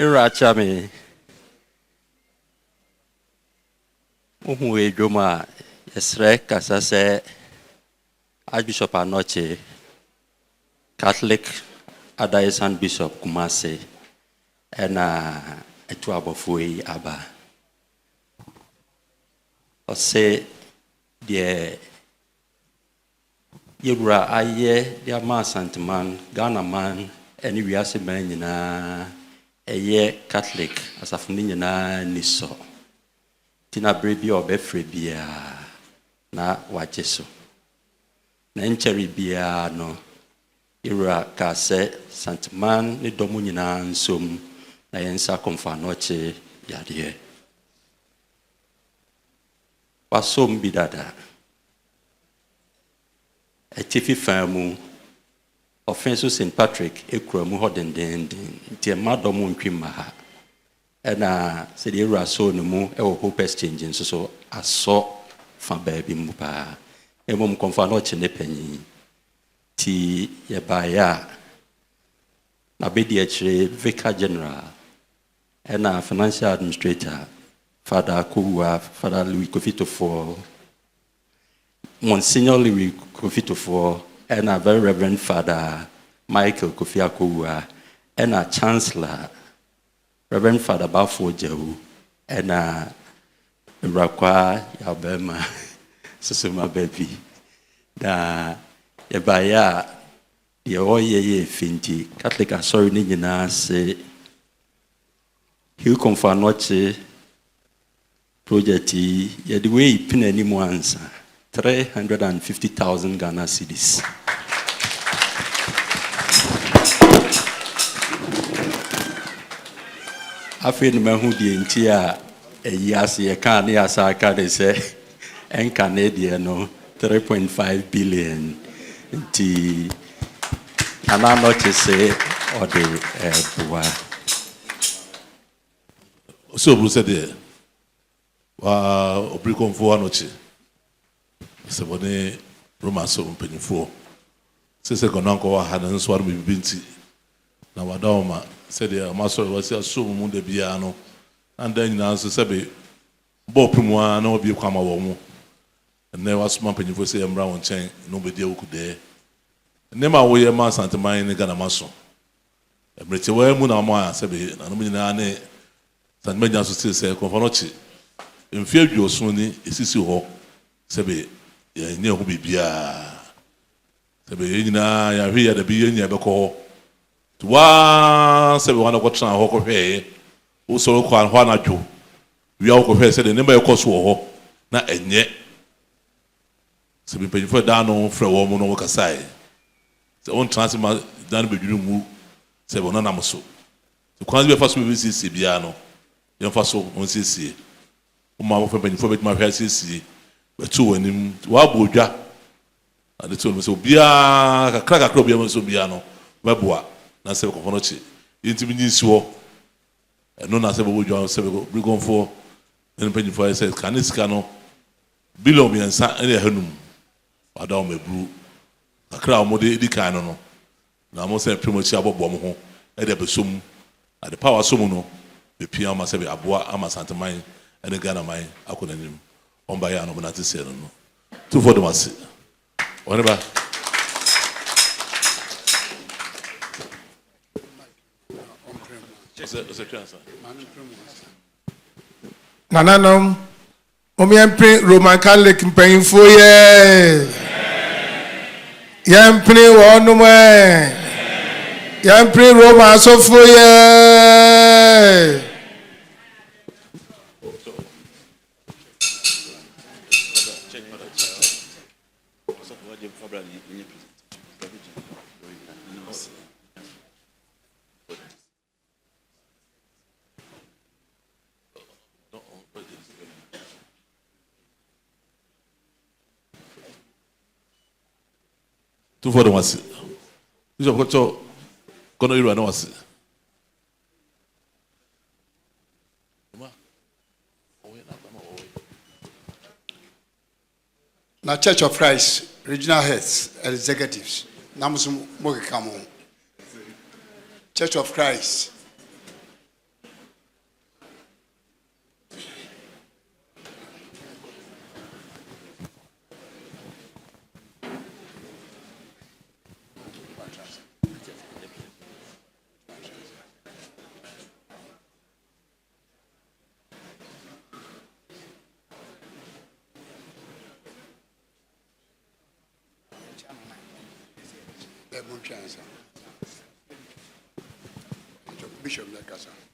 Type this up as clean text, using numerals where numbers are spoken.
Irachami Uwe Joma Esre Kasase Archbishop Anoche Catholic Archdiocese Bishop Kumasi and Etuabofui Abba. I say the Yura Aye, the Asantehene, Ghana man, and we are saying na a year Catholic as a family na niso. Tina brebi obefre bia na wacheso. Na ncheri bia no Yura ka se Asantehene ni domu nyina nsom na yensa komfa noche yade. Wasom bidada. A tiffy famu offense St. Patrick, Ekramu Hodden, dear Madam Kimaha. And said the Rasso no more, a hope exchanging, so I saw from baby Mupa. A mum confanoche ne penny. T. Yabaya. Nabediache, Vicar General, and a financial administrator, Father Kuwa, Father Louis Kofito for Monsignor Louis Kofito for and a very Reverend Father Michael Kofi Akua and a Chancellor Reverend Father Bafo Jehu and a Rakwa Yabema Susuma baby. Da Yabaya Ye Finti Catholic sorry Nina say Hugh Confanoche project ye the way pin any more answer 350,000 Ghana cedis. I feel the man who the entire years ye can't hear Saka say and Canadian no 3.5 billion. And I'm not to say or the so Bruce said Obricon for anoche. Sebone Roma so mpenifo. Sese konanko had and swar me binti. Na wadoma said the master was so munde biano. And then you answer Sebe Bopumwa no be kwama womu. And there was my penifo say brown chain, nobody who could there. Nema we ma Asantehene in Ghana maso. Emretewe mu na mo Sebe na no nyina ne San Media so say konfanochi. Mfie dwoso ni esisi ho Sebe ya nye ho bibia Sebe nyina ya hwe ya da bi nya bekọ tuwa Sebe wana kwotena ho kohwe wo so kwa ho na dwo wi a kohwe se de ne ba ekoso ho na enye Sebe penfo da no frɛ wo mu no kasai se on transma dan bedwuru mu Sebe ona na mso so kwan be fa so be sisi bia no ye fa so on sisi uma wo fa penfo be ma hwe sisi betu wanim wa bodwa ade to no so bia kakra bia mo so bia no beboa na se ko fonochi yintimi nyisi wo no na se bodwa se ko brigonfo en penifo se kanisika no billion biansa ene hanum wada o mebru kakra mo de kan no na mo se primochi abobo mo ho e de besom ade power so mu no be pia ma se be aboa ama Asantehene ene Ghana man akonanim on by an obnati say no. Two for the mass. Whatever. Nananum Omiampre Roman Catholic paying for ye. Yampre one way. Yampre Roma so for ye. Two for the mass. Bishop Kocho Kono Iru no was. Na Church of Christ regional heads and executives namusum mo kamo Church of Christ Bishop Lekasa.